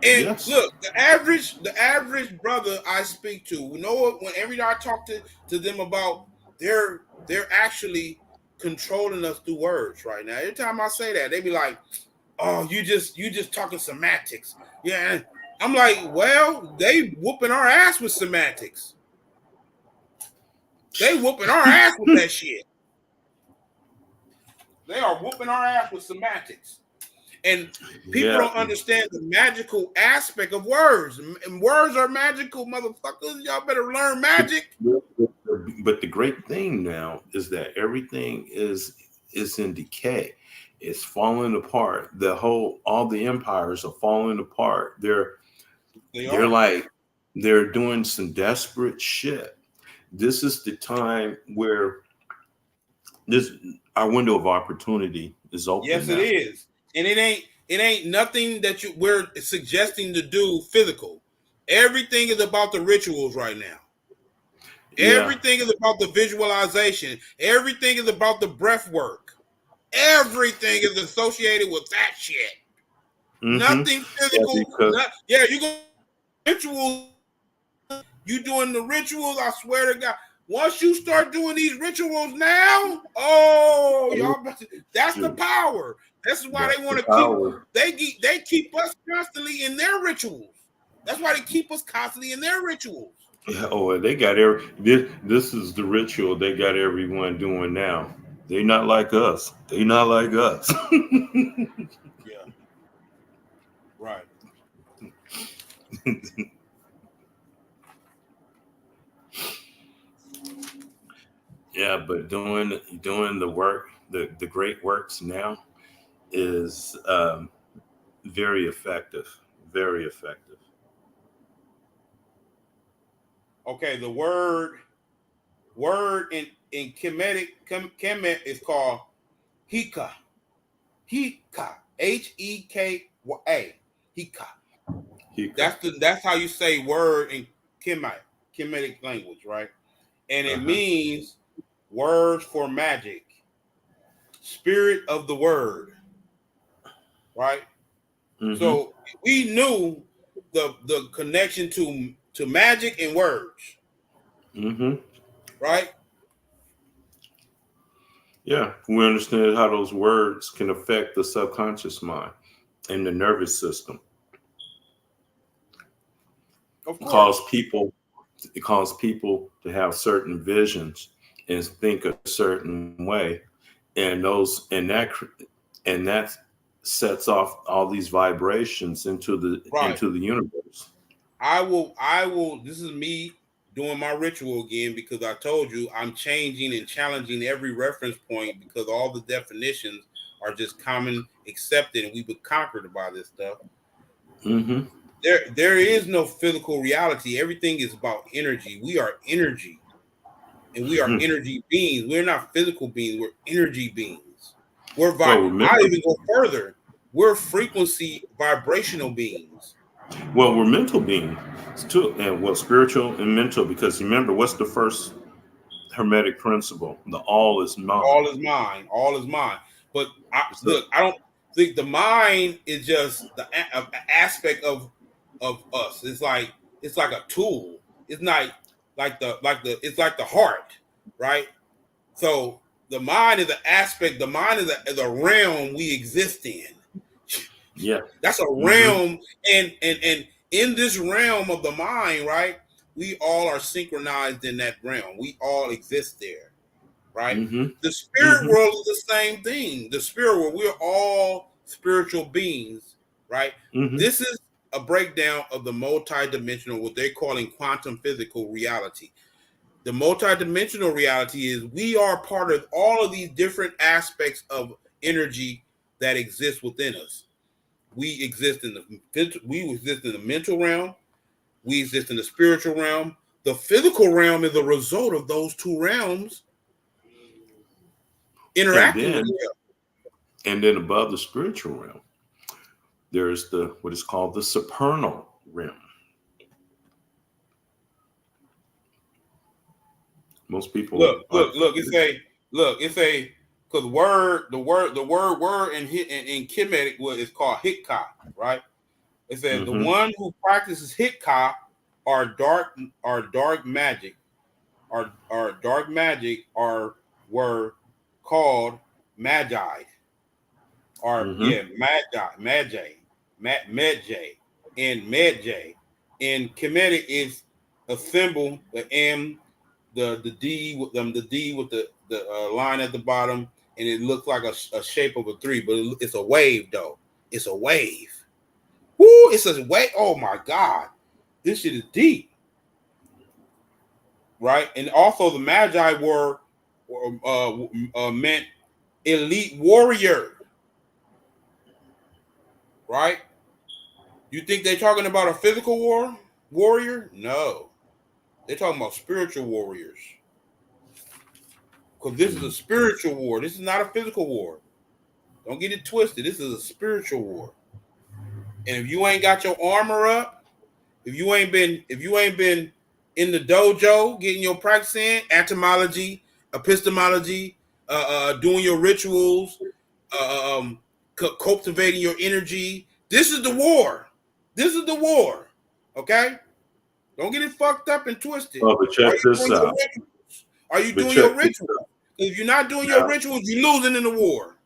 And Yes. look, the average brother I speak to, you know what? When every time I talk to them about, they're actually controlling us through words right now. Every time I say that, they be like, "Oh, you just talking semantics." Yeah, I'm like, well, they whooping our ass with semantics. They whooping our ass with that shit. They are whooping our ass with semantics. And people Yeah. don't understand the magical aspect of words. And words are magical, motherfuckers. Y'all better learn magic. But the great thing now is that everything is in decay. It's falling apart. All the empires are falling apart. They They're are. like they're doing some desperate shit. This is the time where this our window of opportunity is open Yes, it now. is. And it ain't nothing that we're suggesting to do physical. Everything is about the rituals right now. Yeah. Everything is about the visualization. Everything is about the breath work. Everything is associated with that shit. Mm-hmm. Nothing Yeah, physical. because Yeah, you go rituals. You doing the rituals. I swear to God. Once you start doing these rituals now, oh, that's the power. This is why that's they the want to keep power. they keep us constantly in their rituals. That's why they keep us constantly in their rituals. Oh, they got this is the ritual they got everyone doing now. They not like us. They not like us. Yeah, right. Yeah, but doing the work, the great works now is very effective. Very effective. Okay, the word in Kemet is called Hika. Hika. Heka. Hika. Hika. That's how you say word in Kemetic language, right? And it Uh-huh. means words for magic, spirit of the word, right? Mm-hmm. So we knew the connection to magic and words, Mm-hmm. right? Yeah. We understand how those words can affect the subconscious mind and the nervous system. Of Cause course. people it causes people to have certain visions and think a certain way, and that sets off all these vibrations Right. into the universe. I will this is me doing my ritual again because I told you I'm changing and challenging every reference point because all the definitions are just common accepted and we've been conquered by this stuff. Mm-hmm. There is no physical reality. Everything is about energy. We are energy. And we are Hmm. energy beings. We're not physical beings, we're energy beings. Well, I remember, even go further. We're frequency vibrational beings. we're mental beings too, and spiritual and mental. Because remember, what's the first hermetic principle? The all is mind. All is mine. All is mine. But So, look, I don't think the mind is just the aspect of us. It's like a tool. It's not it's like the heart, right? So the mind is an aspect. The mind is a realm we exist in. Yeah. That's a realm, and in this realm of the mind, right? We all are synchronized in that realm. We all exist there, right? The spirit world is the same thing. The spirit world, we're all spiritual beings, right? This is a breakdown of the multidimensional, what they're calling quantum physical reality. The multidimensional reality is we are part of all of these different aspects of energy that exist within us. We exist in the mental realm. We exist in the spiritual realm. The physical realm is a result of those two realms interacting with each other. And then above the spiritual realm, there's what is called the supernal realm. Most people Look. It's a because the word in Kemetic is called Hitka, right? It says the one who practices Hitka are dark magic, were called magi, magi, and medjay. In Kemetic is a symbol, the M, the D with the line at the bottom, and it looks like a shape of a three, but it's a wave though. It's a wave. Woo! It's a wave. Oh my God, this shit is deep, right? And also the Magi were meant elite warrior, right? You think they're talking about a physical warrior? No, they're talking about spiritual warriors. Because this is a spiritual war. This is not a physical war. Don't get it twisted. This is a spiritual war. And if you ain't got your armor up, if you ain't been in the dojo getting your practice in, etymology, epistemology, doing your rituals, cultivating your energy, this is the war. This is the war. Okay? Don't get it fucked up and twisted. Oh, but check this out. Are you doing your rituals? If you're not doing your rituals, you're losing in the war.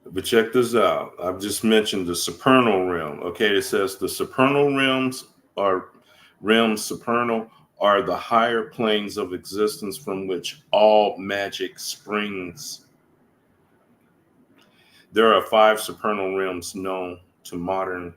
But check this out. I've just mentioned the supernal realm. Okay, it says the supernal realms supernal are the higher planes of existence from which all magic springs. There are 5 supernal realms known to modern.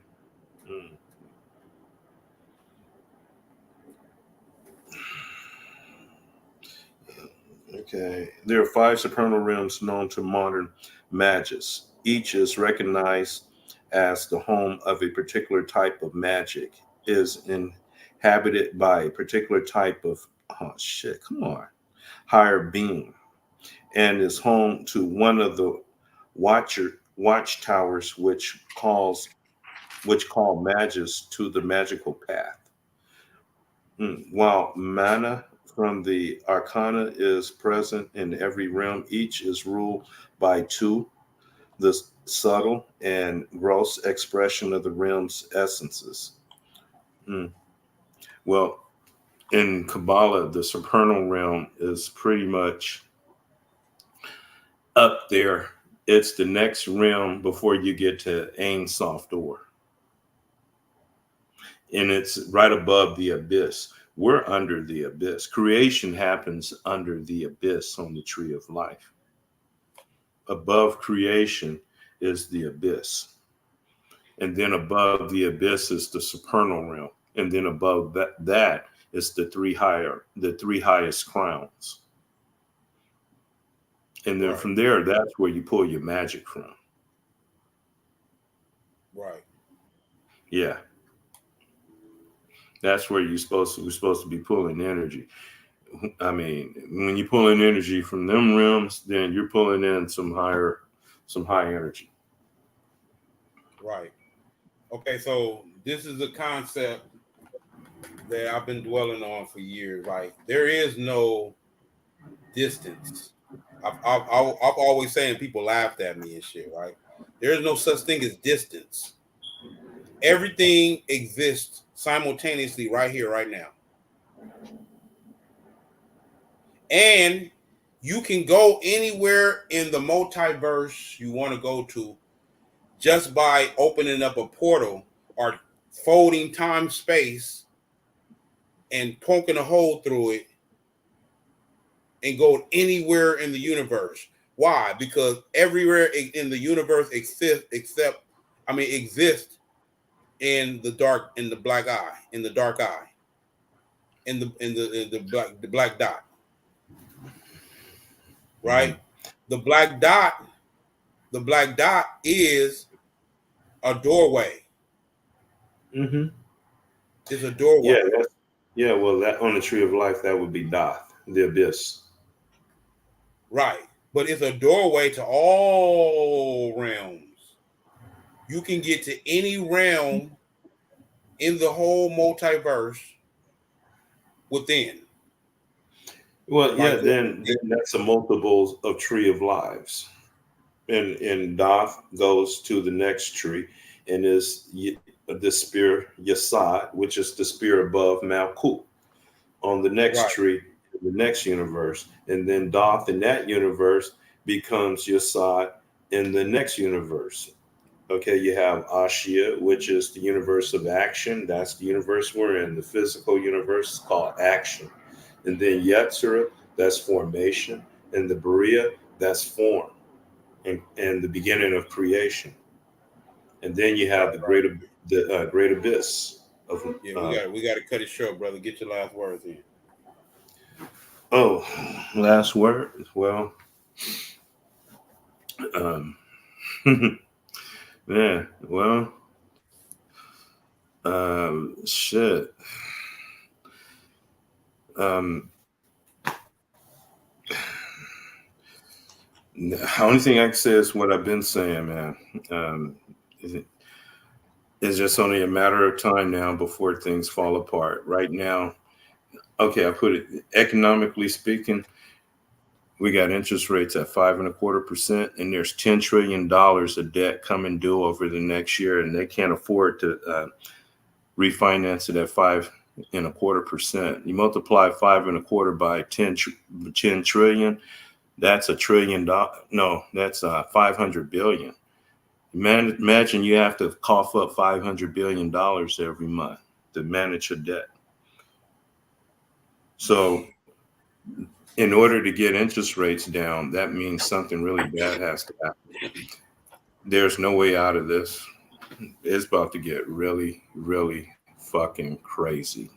Okay, there are 5 supernal realms known to modern magists. Each is recognized as the home of a particular type of magic, is inhabited by a particular type of higher being, and is home to one of the watchtowers which call magists to the magical path. While mana from the arcana is present in every realm, each is ruled by 2, the subtle and gross expression of the realm's essences. Well, in Kabbalah, the supernal realm is pretty much up there. It's the next realm before you get to Ein Sof Dor. And it's right above the abyss. We're under the abyss. Creation happens under the abyss on the tree of life. Above creation is the abyss. And then above the abyss is the supernal realm. And then above that is the three highest crowns. And then from there, that's where you pull your magic from. Right. Yeah. That's where we're supposed to be pulling energy. I mean, when you're pulling energy from them realms, then you're pulling in some high energy. Right. Okay, so this is a concept that I've been dwelling on for years. Like, there is no distance. I've always saying, people laughed at me and shit, right? There is no such thing as distance. Everything exists simultaneously right here, right now. And you can go anywhere in the multiverse you want to go to just by opening up a portal or folding time space and poking a hole through it and go anywhere in the universe. Why? Because everywhere in the universe exists in the dark, in the black eye, in the dark eye, in the black dot, right? The black dot, the black dot is a doorway. Mm-hmm. It's a doorway, Yeah, yeah. Well, that on the tree of life, that would be Doth, the abyss. right? But it's a doorway to all realms. You can get to any realm in the whole multiverse within. Well, By yeah. going, Then that's a multiple of tree of lives, and Doth goes to the next tree, and is the spear Yasad, which is the spear above Malkut, on the next right, tree, the next universe, and then Doth in that universe becomes Yasad in the next universe. Okay, you have Ashia, which is the universe of action. That's the universe we're in. The physical universe is called action. And then Yetzirah, that's formation. And the Berea, that's form and the beginning of creation. And then you have right, right. the great abyss of Yeah, we got to cut it short, brother. Get your last words in. oh, last word. Well, um, yeah, well, shit. Um, the only thing I can say is what I've been saying, man. Um, it- it's just only a matter of time now before things fall apart. Right now, okay, I put it economically speaking, we got interest rates at 5.25%, and there's $10 trillion of debt coming due over the next year, and they can't afford to refinance it at 5.25%. You multiply 5.25 by 10 trillion. That's $1 trillion. No, that's 500 billion. Imagine you have to cough up $500 billion every month to manage your debt. So, in order to get interest rates down, that means something really bad has to happen. There's no way out of this. It's about to get really, really fucking crazy.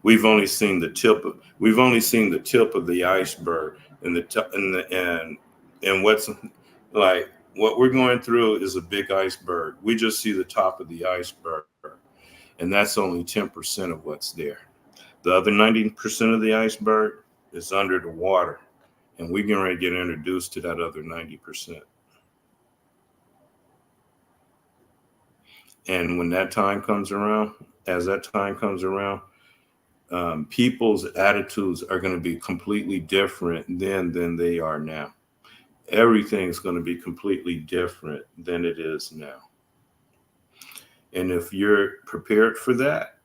We've only seen the tip of the iceberg, and and what's like what we're going through is a big iceberg. We just see the top of the iceberg, and that's only 10% of what's there. The other 90% of the iceberg is under the water, and we're getting ready to get introduced to that other 90%. And when that time comes around, as that time comes around, people's attitudes are going to be completely different then than they are now. Everything's going to be completely different than it is now. And if you're prepared for that,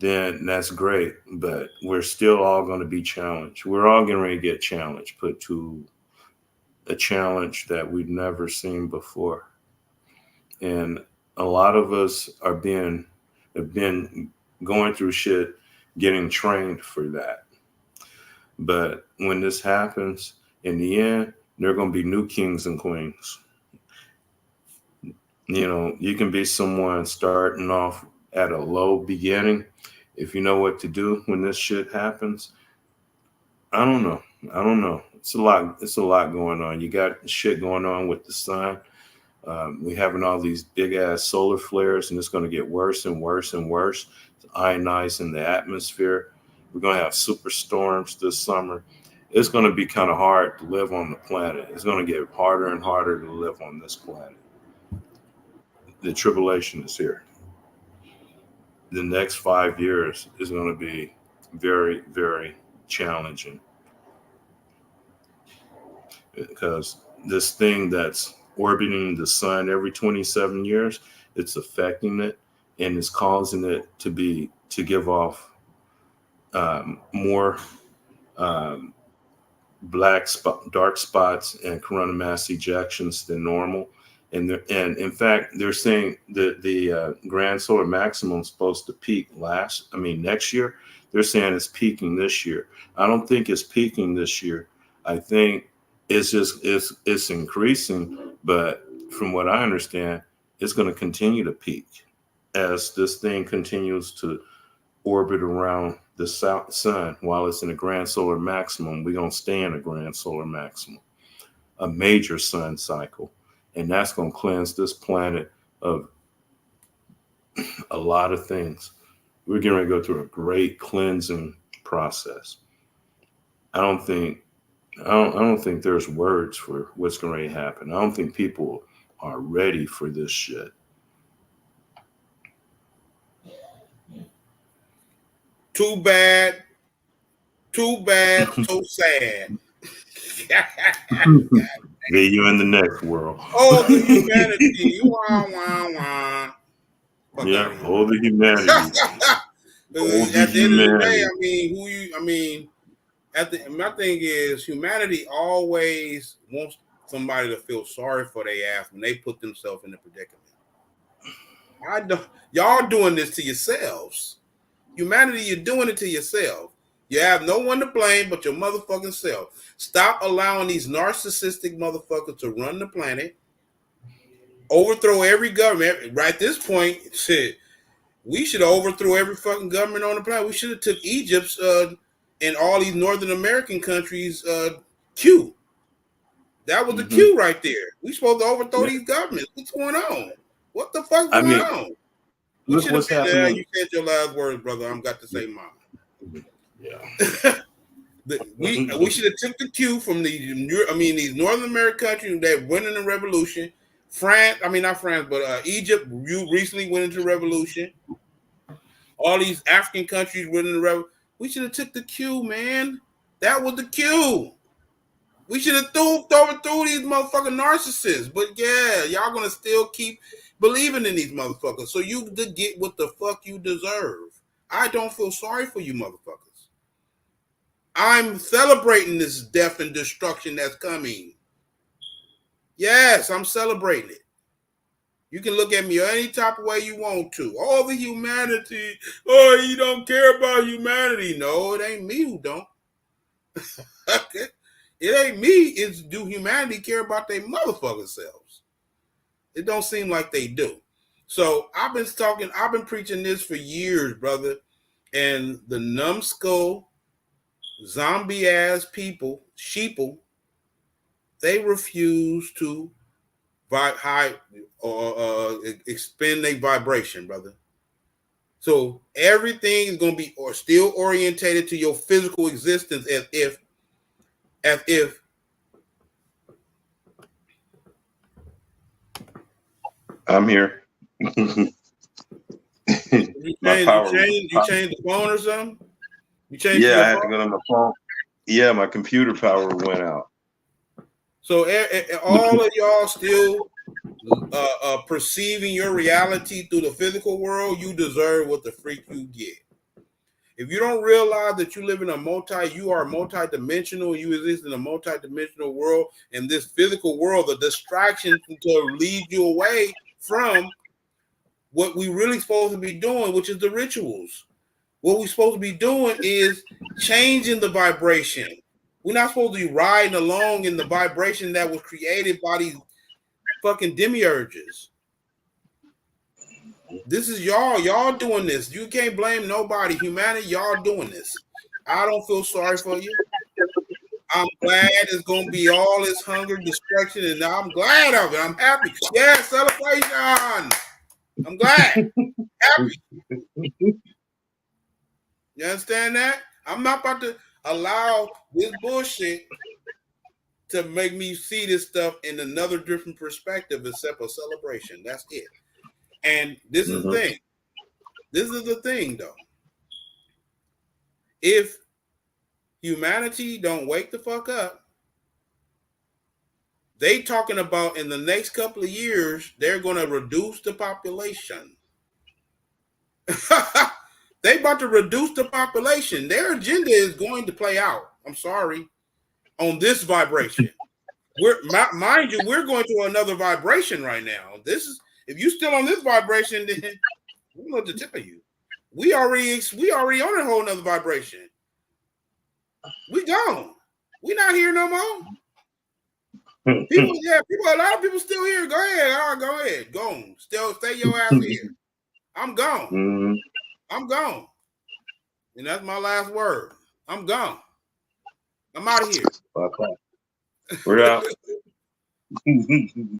then that's great. But we're still all going to be challenged. We're all getting ready to get challenged, put to a challenge that we've never seen before. And a lot of us have been going through shit, getting trained for that. But when this happens, in the end, there are going to be new kings and queens. You know, you can be someone starting off at a low beginning. If you know what to do when this shit happens, I don't know. I don't know. It's a lot. It's a lot going on. You got shit going on with the sun. We having all these big ass solar flares, and it's going to get worse and worse and worse. It's ionizing the atmosphere. We're going to have superstorms this summer. It's going to be kind of hard to live on the planet. It's going to get harder and harder to live on this planet. The tribulation is here. The next 5 years is going to be very, very challenging because this thing that's orbiting the sun every 27 years, it's affecting it and it's causing it to give off more um, dark spots, and corona mass ejections than normal. And in fact, they're saying that the grand solar maximum is supposed to peak next year. They're saying it's peaking this year. I don't think it's peaking this year. I think it's increasing, but from what I understand, it's going to continue to peak as this thing continues to orbit around the sun while it's in a grand solar maximum. We're going to stay in a grand solar maximum, a major sun cycle. And that's going to cleanse this planet of a lot of things. We're going to go through a great cleansing process. I don't think there's words for what's going to happen. I don't think people are ready for this shit. Too bad, so sad. Get you in the next world. Oh, the humanity. Wah, wah, wah. Yeah, all the humanity. At the end of the day, my thing is humanity always wants somebody to feel sorry for their ass when they put themselves in a predicament. Y'all doing this to yourselves. Humanity, you're doing it to yourself. You have no one to blame but your motherfucking self. Stop allowing these narcissistic motherfuckers to run the planet, overthrow every government. Right at this point, shit, we should have overthrew every fucking government on the planet. We should have took Egypt's and all these Northern American countries cue. That was the cue right there. We supposed to overthrow these governments. What's going on? What the fuck's going on? We should have been there. You said your last words, brother. I'm got to say mine. Yeah. we should have took the cue from these Northern American countries that went in the revolution. Egypt recently went into revolution. All these African countries went in the revolution. We should have took the cue, man. That was the cue. We should have overthrew these motherfucking narcissists. But yeah, y'all gonna still keep believing in these motherfuckers. So you get what the fuck you deserve. I don't feel sorry for you motherfuckers. I'm celebrating this death and destruction that's coming. Yes, I'm celebrating it. You can look at me any type of way you want to. All the humanity. Oh, you don't care about humanity. No, it ain't me who don't. Okay. It ain't me. It's do humanity care about their motherfucking selves? It don't seem like they do. So I've been preaching this for years, brother. And the numbskull, zombie ass people, sheeple, they refuse to expend their vibration, brother. So everything is going to be still orientated to your physical existence as if I'm here. You changed the phone or something? I had to go to my phone. Yeah, my computer power went out. So all of y'all still perceiving your reality through the physical world, you deserve what the freak you get. If you don't realize that you live in you are multidimensional, you exist in a multidimensional world, and this physical world, the distraction to lead you away from what we really supposed to be doing, which is the rituals. What we're supposed to be doing is changing the vibration. We're not supposed to be riding along in the vibration that was created by these fucking demiurges. This is y'all doing this. You can't blame nobody. Humanity, y'all doing this. I don't feel sorry for you. I'm glad it's gonna be all this hunger, destruction, and I'm glad of it. I'm happy. Yeah, celebration. I'm glad. Happy. You understand that? I'm not about to allow this bullshit to make me see this stuff in another different perspective except a celebration. That's it. And this is the thing. This is the thing, though. If humanity don't wake the fuck up, they talking about in the next couple of years, they're going to reduce the population. They about to reduce the population. Their agenda is going to play out. I'm sorry. On this vibration. Mind you, we're going to another vibration right now. This is if you still on this vibration, then I don't know what to tell you. We already on a whole nother vibration. We gone. We not here no more. People, a lot of people still here. Go ahead, go ahead, go on. Still stay your ass here. I'm gone. I'm gone. And that's my last word. I'm gone. I'm out of here. We're out.